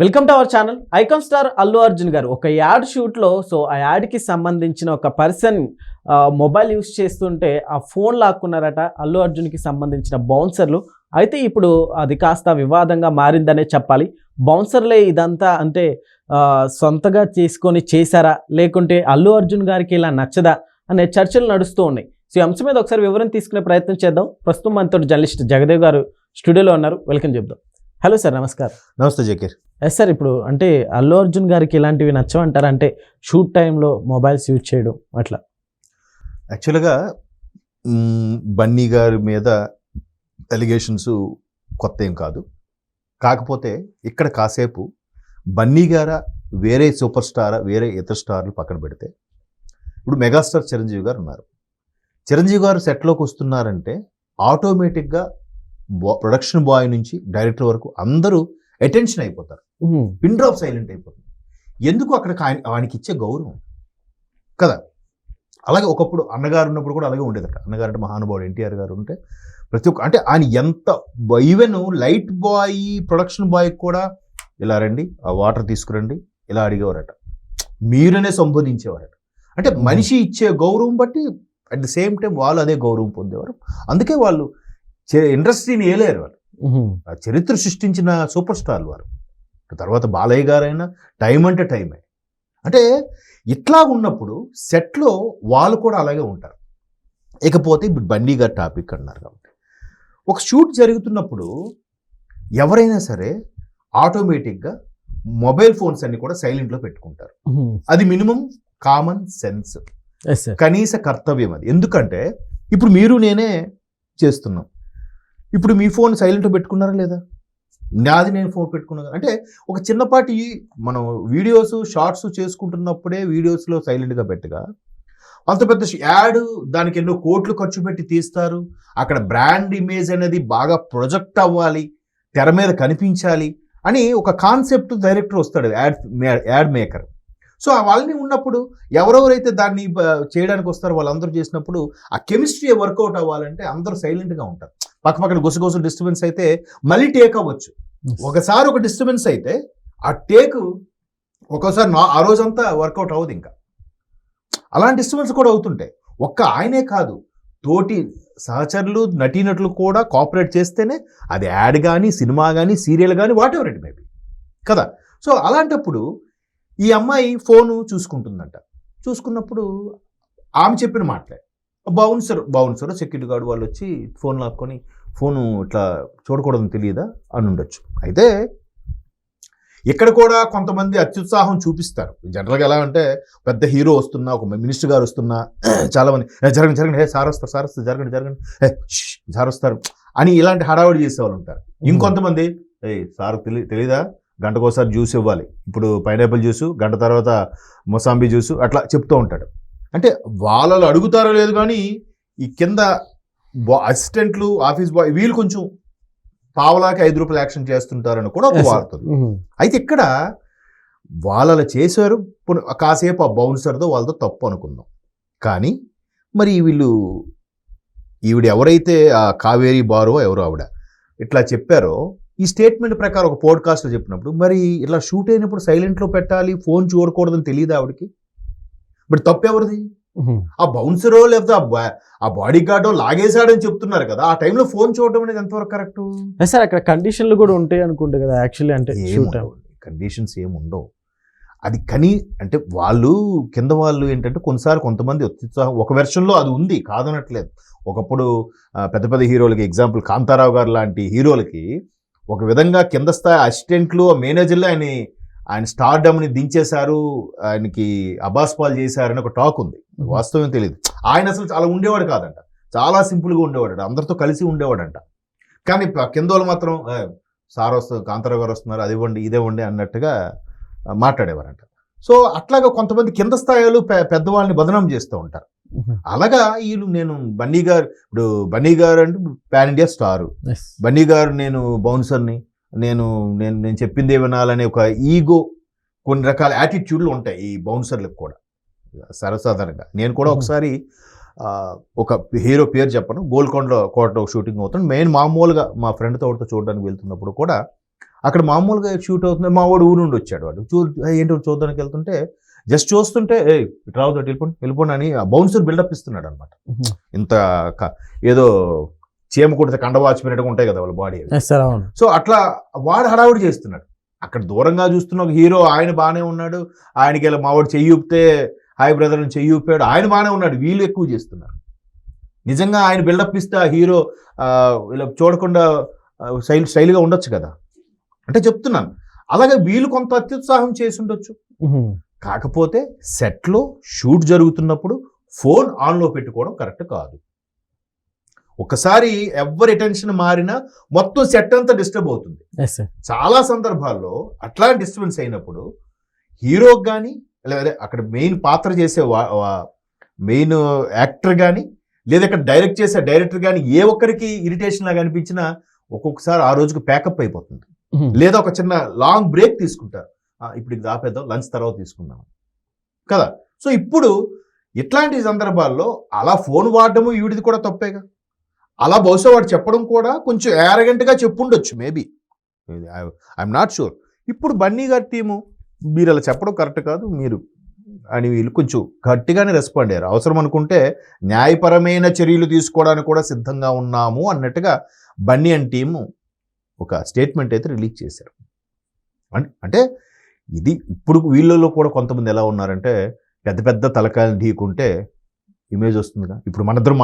Welcome to our channel. Icon star Allu Arjun గారు ఒక add షూట్లో ఆ యాడ్కి సంబంధించిన ఒక పర్సన్ మొబైల్ యూస్ చేస్తుంటే ఆ ఫోన్ లాక్కున్నారట అల్లు అర్జున్కి సంబంధించిన బౌన్సర్లు. అయితే ఇప్పుడు అది కాస్త వివాదంగా మారిందనే చెప్పాలి. బౌన్సర్లే ఇదంతా అంటే సొంతగా చేసుకొని చేశారా, లేకుంటే అల్లు అర్జున్ గారికి ఇలా నచ్చదా అనే చర్చలు నడుస్తూ ఉన్నాయి. సో ఈ అంశం మీద ఒకసారి వివరణ తీసుకునే ప్రయత్నం చేద్దాం. ప్రస్తుతం మనతో జర్నలిస్ట్ జగదేవ్ గారు స్టూడియోలో ఉన్నారు. వెల్కమ్ చెప్దాం. హలో సార్, నమస్కారం. నమస్తే జకీర్. ఎస్ సార్, ఇప్పుడు అంటే అల్లు అర్జున్ గారికి ఇలాంటివి నచ్చవంటారా? అంటే షూట్ టైంలో మొబైల్స్ యూజ్ చేయడం అట్లా. యాక్చువల్గా బన్నీ గారి మీద ఎలిగేషన్స్ కొత్త ఏం కాదు. కాకపోతే ఇక్కడ కాసేపు బన్నీ గారా, వేరే సూపర్ స్టారా, వేరే ఇతర స్టార్లు పక్కన పెడితే ఇప్పుడు మెగాస్టార్ చిరంజీవి గారు ఉన్నారు. చిరంజీవి గారు సెట్లోకి వస్తున్నారంటే ఆటోమేటిక్గా ప్రొడక్షన్ బాయ్ నుంచి డైరెక్టర్ వరకు అందరూ అటెన్షన్ అయిపోతారు. పిన్ డ్రాప్ సైలెంట్ అయిపోతుంది. ఎందుకు అక్కడ ఆయనకి ఇచ్చే గౌరవం కదా. అలాగే ఒకప్పుడు అన్నగారు ఉన్నప్పుడు కూడా అలాగే ఉండేదట. అన్నగారు అంటే మహానుభావుడు ఎన్టీఆర్ గారు ఉంటే ప్రతి ఒక్క అంటే ఆయన ఎంత even light bye, production bye కూడా ఇలా రండి, ఆ వాటర్ తీసుకురండి ఇలా అడిగేవారట. మీరనే సంబోధించేవారట. అంటే మనిషి ఇచ్చే గౌరవం బట్టి అట్ ది సేమ్ టైం వాళ్ళు అదే గౌరవం పొందేవారు. అందుకే వాళ్ళు ఇండస్ట్రీని ఏలేరు. వాళ్ళు చరిత్ర సృష్టించిన సూపర్ స్టార్లు వారు. తర్వాత బాలయ్య గారైనా టైం అంటే టైమే. అంటే ఇట్లా ఉన్నప్పుడు సెట్లో వాళ్ళు కూడా అలాగే ఉంటారు. ఇకపోతే ఇప్పుడు బండి గారి టాపిక్ అన్నారు కాబట్టి ఒక షూట్ జరుగుతున్నప్పుడు ఎవరైనా సరే ఆటోమేటిక్గా మొబైల్ ఫోన్స్ అన్ని కూడా సైలెంట్లో పెట్టుకుంటారు. అది మినిమం కామన్ సెన్స్, కనీస కర్తవ్యం అది. ఎందుకంటే ఇప్పుడు మీరు నేనే చేస్తున్నాం. ఇప్పుడు మీ ఫోన్ సైలెంట్ పెట్టుకున్నారా లేదా? నాది నేను ఫోన్ పెట్టుకున్నా. అంటే ఒక చిన్నపాటి మనం వీడియోస్ షార్ట్స్ చేసుకుంటున్నప్పుడే వీడియోస్లో సైలెంట్గా పెట్టగా అంత పెద్ద యాడ్, దానికి ఎన్నో కోట్లు ఖర్చు పెట్టి తీస్తారు. అక్కడ బ్రాండ్ ఇమేజ్ అనేది బాగా ప్రొజెక్ట్ అవ్వాలి, తెర మీద కనిపించాలి అని ఒక కాన్సెప్ట్ డైరెక్టర్ వస్తాడు, యాడ్ మేకర్. సో వాళ్ళని ఉన్నప్పుడు ఎవరెవరైతే దాన్ని చేయడానికి వస్తారో వాళ్ళందరూ చేసినప్పుడు ఆ కెమిస్ట్రీ వర్కౌట్ అవ్వాలంటే అందరూ సైలెంట్గా ఉంటారు. పక్కన గుసగుస డిస్టర్బెన్స్ అయితే మళ్ళీ టేక్ అవ్వచ్చు. ఒకసారి ఒక డిస్టర్బెన్స్ అయితే ఆ టేక్ ఒక్కోసారి ఆ రోజంతా వర్కౌట్ అవ్వదు. ఇంకా అలాంటి డిస్టర్బెన్స్ కూడా అవుతుంటాయి. ఒక్క ఆయనే కాదు, తోటి సహచరులు, నటీనటులు కూడా కోఆపరేట్ చేస్తేనే అది యాడ్ కానీ, సినిమా కానీ, సీరియల్ కానీ, వాట్ ఎవర్ ఇట్ మేబీ కదా. సో అలాంటప్పుడు ఈ అమ్మాయి ఫోను చూసుకుంటుందంట. చూసుకున్నప్పుడు ఆమె చెప్పిన మాటలే బౌన్సర్ సెక్యూరిటీ గార్డు వాళ్ళు వచ్చి ఫోన్ లాక్కొని ఫోను ఇట్లా చూడకూడదని తెలియదా అని ఉండొచ్చు. అయితే ఇక్కడ కూడా కొంతమంది అత్యుత్సాహం చూపిస్తారు. జనరల్గా ఎలా అంటే పెద్ద హీరో వస్తున్నా, ఒక మినిస్టర్ గారు వస్తున్నా చాలామంది జరగండి సార్ వస్తారు జరగండి సార్ వస్తారు అని ఇలాంటి హడావుడి చేసేవాళ్ళు ఉంటారు. ఇంకొంతమంది సార్ తెలీదా, గంటకోసారి జ్యూస్ ఇవ్వాలి, ఇప్పుడు పైనాపిల్ జ్యూసు, గంట తర్వాత మొసాంబీ జ్యూసు అట్లా చెప్తూ ఉంటాడు. అంటే వాళ్ళు అడుగుతారో లేదు కానీ ఈ కింద అసిస్టెంట్లు, ఆఫీస్ బాయ్ వీళ్ళు కొంచెం పావలాకి 5 రూపాయలు యాక్షన్ చేస్తుంటారని కూడా ఒక వార్త. అయితే ఇక్కడ వాళ్ళు చేశారు, కాసేపు ఆ బౌన్సర్తో వాళ్ళతో తప్పు అనుకుందాం. కానీ మరి ఈవిడ ఎవరైతే ఆ కావేరీ బారో ఎవరో ఆవిడ ఇట్లా చెప్పారో, ఈ స్టేట్మెంట్ ప్రకారం ఒక పోడ్కాస్ట్లో చెప్పినప్పుడు మరి ఇలా షూట్ అయినప్పుడు సైలెంట్లో పెట్టాలి, ఫోన్ చూడకూడదని తెలియదు ఆవిడకి. బట్ తప్పు ఎవరిది? ఆ బౌన్సరో లేకపోతే ఆ బాడీ గార్డో లాగేశాడని చెప్తున్నారు కదా. ఆ టైంలో ఫోన్ చూడడం అనేది ఎంతవరకు కరెక్ట్? సార్ అక్కడ కండిషన్లు కూడా ఉంటాయి అనుకుంటే కదా యాక్చువల్లీ. అంటే కండిషన్స్ ఏముండవు. అది కానీ అంటే వాళ్ళు కింద వాళ్ళు ఏంటంటే కొన్నిసార్లు కొంతమంది అత్యుత్సాహం, ఒక వెర్షన్లో అది ఉంది కాదనట్లేదు. ఒకప్పుడు పెద్ద పెద్ద హీరోలకి, ఎగ్జాంపుల్ కాంతారావు గారు లాంటి హీరోలకి ఒక విధంగా కింద స్థాయి అసిస్టెంట్లు, మేనేజర్లు ఆయన స్టార్డమ్ని దించేశారు, ఆయనకి అబాస్పాల్ చేశారని ఒక టాక్ ఉంది. వాస్తవం తెలియదు. ఆయన అసలు చాలా ఉండేవాడు కాదంట, చాలా సింపుల్గా ఉండేవాడు, అందరితో కలిసి ఉండేవాడంట. కానీ కింద వాళ్ళు మాత్రం సార్ వస్తారు, కాంతారావు గారు వస్తున్నారు, అది ఇవ్వండి ఇదే ఇవ్వండి అన్నట్టుగా మాట్లాడేవారంట. సో అట్లాగా కొంతమంది కింద స్థాయిలు పెద్దవాళ్ళని బదనాం చేస్తూ ఉంటారు. అలాగా వీళ్ళు నేను బన్నీ గారు అంటే పాన్ ఇండియా స్టారు, బన్నీ గారు నేను బౌన్సర్ని, నేను చెప్పింది వినాలనే ఒక ఈగో, కొన్ని రకాల యాటిట్యూడ్లు ఉంటాయి ఈ బౌన్సర్లకు కూడా సర్వసాధారణంగా. నేను కూడా ఒకసారి ఒక హీరో పేరు చెప్పను, గోల్కొండ కోట షూటింగ్ అవుతాను. మెయిన్ మామూలుగా మా ఫ్రెండ్తో చూడడానికి వెళ్తున్నప్పుడు కూడా అక్కడ మామూలుగా షూట్ అవుతుంది, మా వాడు ఊరు నుండి వచ్చాడు, వాడు ఏంటో చూడడానికి వెళ్తుంటే జస్ట్ చూస్తుంటే ఇటు రావద్దు అటు వెళ్ళిపోండి అని బౌన్సర్ బిల్డప్ ఇస్తున్నాడు అనమాట. ఇంత ఏదో చీమ కుడితే కండ వాచిపోయినట్టుగా ఉంటాయి కదా వాళ్ళ బాడీ. సో అట్లా వాడు హడావుడి చేస్తున్నాడు. అక్కడ దూరంగా చూస్తున్న ఒక హీరో, ఆయన బాగానే ఉన్నాడు, ఆయనకి ఇలా మావాడు చెయ్యి ఊపితే హాయ్ బ్రదర్ అని చెయ్యి ఊపాడు, ఆయన బాగానే ఉన్నాడు, వీళ్ళు ఎక్కువ చేస్తున్నారు. నిజంగా ఆయన బిల్డప్ ఇస్తే ఆ హీరో ఇలా చూడకుండా స్టైల్గా ఉండొచ్చు కదా అంటే చెప్తున్నాను. అలాగే వీళ్ళు కొంత అత్యుత్సాహం చేసి ఉండొచ్చు. కాకపోతే సెట్లో షూట్ జరుగుతున్నప్పుడు ఫోన్ ఆన్లో పెట్టుకోవడం కరెక్ట్ కాదు. ఒకసారి ఎవరి అటెన్షన్ మారినా మొత్తం సెట్ అంతా డిస్టర్బ్ అవుతుంది. చాలా సందర్భాల్లో అట్లాంటి డిస్టర్బెన్స్ అయినప్పుడు హీరోకి కానీ లేదా అక్కడ మెయిన్ పాత్ర చేసే మెయిన్ యాక్టర్ కానీ లేదా ఇక్కడ డైరెక్ట్ చేసే డైరెక్టర్ కానీ ఏ ఒక్కరికి ఇరిటేషన్ లాగా అనిపించినా ఒక్కొక్కసారి ఆ రోజుకి ప్యాకప్ అయిపోతుంది. లేదా ఒక చిన్న లాంగ్ బ్రేక్ తీసుకుంటారు, ఇప్పుడు ఇది ఆపేద్దాం, లంచ్ తర్వాత తీసుకుందాం కదా. సో ఇప్పుడు ఇట్లాంటి సందర్భాల్లో అలా ఫోన్ వాడడము ఈవిడిది కూడా తప్పేగా. అలా బహుశా వాడు చెప్పడం కూడా కొంచెం యారగెంట్గా చెప్పుండొచ్చు, మేబీ, ఐఎమ్ నాట్ షూర్. ఇప్పుడు బన్నీ గారి టీము మీరు అలా చెప్పడం కరెక్ట్ కాదు మీరు అని వీళ్ళు కొంచెం గట్టిగానే రెస్పాండ్ అయ్యారు. అవసరం అనుకుంటే న్యాయపరమైన చర్యలు తీసుకోవడానికి కూడా సిద్ధంగా ఉన్నాము అన్నట్టుగా బన్నీ అండ్ టీము ఒక స్టేట్మెంట్ అయితే రిలీజ్ చేశారు. అంటే ఇది ఇప్పుడు వీళ్ళలో కూడా కొంతమంది ఎలా ఉన్నారంటే పెద్ద పెద్ద తలకాయలు ఢీకుంటే ఇమేజ్ వస్తుందిగా. ఇప్పుడు మనిద్దరం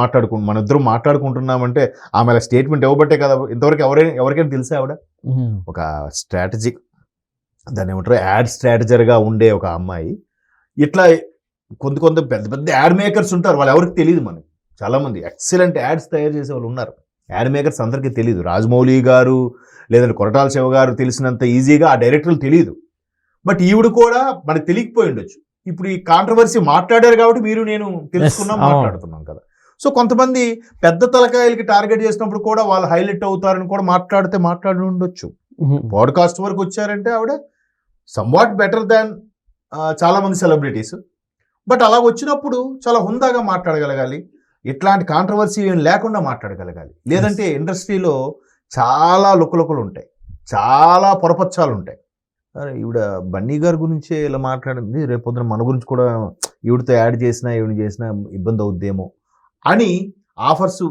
మాట్లాడుకుంటున్నామంటే ఆమె అలా స్టేట్మెంట్ ఇవ్వబట్టే కదా ఇంతవరకు ఎవరికైనా తెలిసే ఆవిడ ఒక స్ట్రాటజిక్, దాన్ని ఏమంటారు, యాడ్ స్ట్రాటజర్గా ఉండే ఒక అమ్మాయి. ఇట్లా కొంత పెద్ద పెద్ద యాడ్ మేకర్స్ ఉంటారు, వాళ్ళు ఎవరికి తెలియదు. మనకి చాలామంది ఎక్సలెంట్ యాడ్స్ తయారు చేసే వాళ్ళు ఉన్నారు. యాడ్ మేకర్స్ అందరికీ తెలియదు. రాజమౌళి గారు లేదంటే కొరటాల శివ గారు తెలిసినంత ఈజీగా ఆ డైరెక్టర్లు తెలియదు. బట్ ఈవిడ కూడా మనకు తెలియకపోయి ఉండొచ్చు. ఇప్పుడు ఈ కాంట్రవర్సీ మాట్లాడారు కాబట్టి మీరు నేను తెలుసుకున్నాం, మాట్లాడుతున్నాం కదా. సో కొంతమంది పెద్ద తలకాయలకి టార్గెట్ చేసినప్పుడు కూడా వాళ్ళు హైలైట్ అవుతారని కూడా మాట్లాడి ఉండొచ్చు. పాడ్కాస్ట్ వరకు వచ్చారంటే ఆవిడ సమ్వాట్ బెటర్ దాన్ చాలా మంది సెలబ్రిటీస్. బట్ అలా వచ్చినప్పుడు చాలా హుందాగా మాట్లాడగలగాలి, ఇట్లాంటి కాంట్రవర్సీ ఏం లేకుండా మాట్లాడగలగాలి. లేదంటే ఇండస్ట్రీలో చాలా లుకలుకలు ఉంటాయి, చాలా పొరపచ్చాలు ఉంటాయి. అరే ఈవిడ బన్నీ గారి గురించే ఇలా మాట్లాడింది, రేపొద్దున మన గురించి కూడా ఈవిడతో యాడ్ చేసినా ఈవిడ చేసినా ఇబ్బంది అవుద్దేమో అని ఆఫర్స్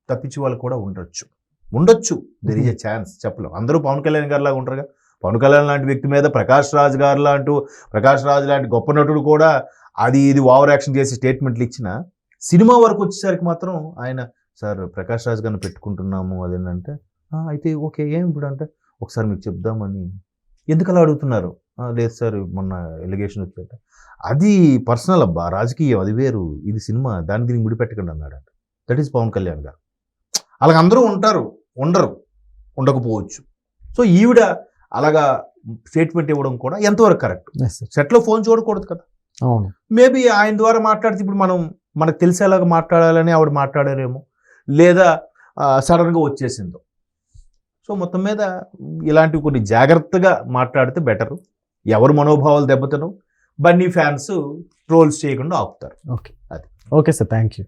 తప్పించే వాళ్ళు కూడా ఉండొచ్చు. దెర్ ఈజ్ ఎ ఛాన్స్, చెప్పలేం. అందరూ పవన్ కళ్యాణ్ గారు లాగా ఉంటారుగా. పవన్ కళ్యాణ్ లాంటి వ్యక్తి మీద ప్రకాష్ రాజ్ లాంటి గొప్ప నటుడు కూడా అది ఇది ఓవర్ యాక్షన్ చేసి స్టేట్మెంట్లు ఇచ్చిన సినిమా వరకు వచ్చేసరికి మాత్రం ఆయన సార్ ప్రకాష్ రాజ్ గారిని పెట్టుకుంటున్నాము అదేంటంటే అయితే ఓకే ఏం ఇప్పుడు అంటే ఒకసారి మీకు చెప్దామని. ఎందుకు అలా అడుగుతున్నారు? లేదు సార్ మొన్న ఎలిగేషన్ వచ్చేట అది పర్సనల్ అబ్బా, రాజకీయం అది వేరు, ఇది సినిమా, దీనికి ముడిపెట్టకండి అన్నాడు. దట్ ఈస్ పవన్ కళ్యాణ్ గారు. అలాగ అందరూ ఉంటారు, ఉండకపోవచ్చు. సో ఈవిడ అలాగా స్టేట్మెంట్ ఇవ్వడం కూడా ఎంతవరకు కరెక్ట్? సెట్లో ఫోన్ చూడకూడదు కదా. మేబీ ఆయన ద్వారా మాట్లాడితే ఇప్పుడు మనకు తెలిసేలాగా మాట్లాడాలని ఆవిడ మాట్లాడారేమో, లేదా సడన్గా వచ్చేసిందో. సో మొత్తం మీద ఇలాంటివి కొన్ని జాగ్రత్తగా మాట్లాడితే బెటరు. ఎవరు మనోభావాలు దెబ్బతను బన్నీ ఫ్యాన్స్ ట్రోల్స్ చేయకుండా ఆపుతారు. Okay sir, thank you.